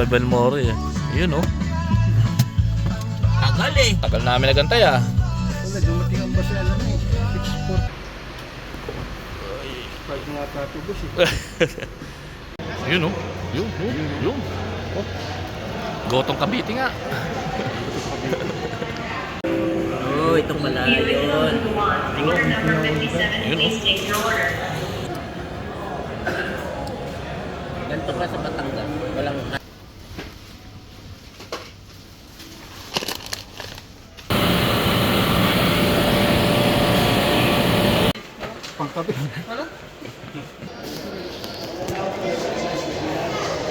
Belmore eh. Yun oh. Tagal eh. Tagal namin nagantay ah. Wala, dumating ang basa na eh. 6-4. Pag nga tatubos eh. Yun oh. Yun. Oh. Gotong Cavite nga. Oh, ito pala yun. Yun oh. Ganito pa sa Batangas. Walang Pangkabi.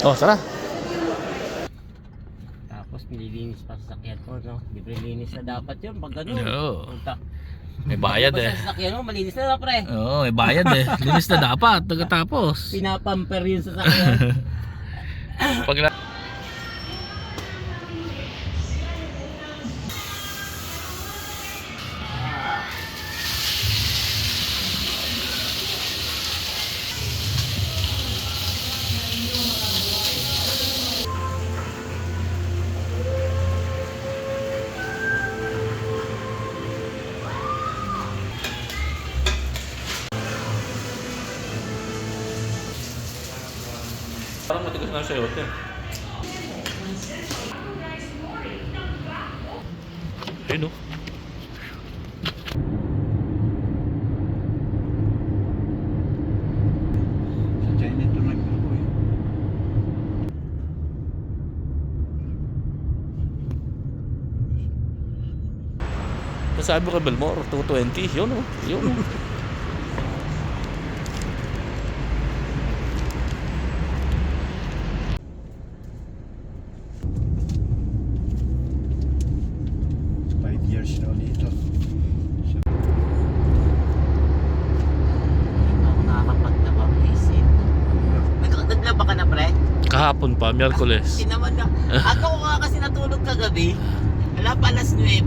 Oh, tara. tapos nililinis pa sa sakyan ko, no? Libre linis na dapat yun pag gano'n. Oo. Punta. May bayad eh. Sa sakyan mo, malinis na na pre. Oo, may bayad eh. Linis na dapat. Pagkatapos. Pinapamper yun sa sakyan. Pag na... Parang matigas na siya yote. Ayun o. Sa China ito nagluko eh. Nasabi ko kay Belmore, 220. Yun o. Yun o. Years na dito. Ako nakakapagtapang-isip. Naglaba ka na pre? Kahapon pa, Miyerkules. Hindi naman na. Ako ko nga kasi natulog kagabi. Wala pa alas 9.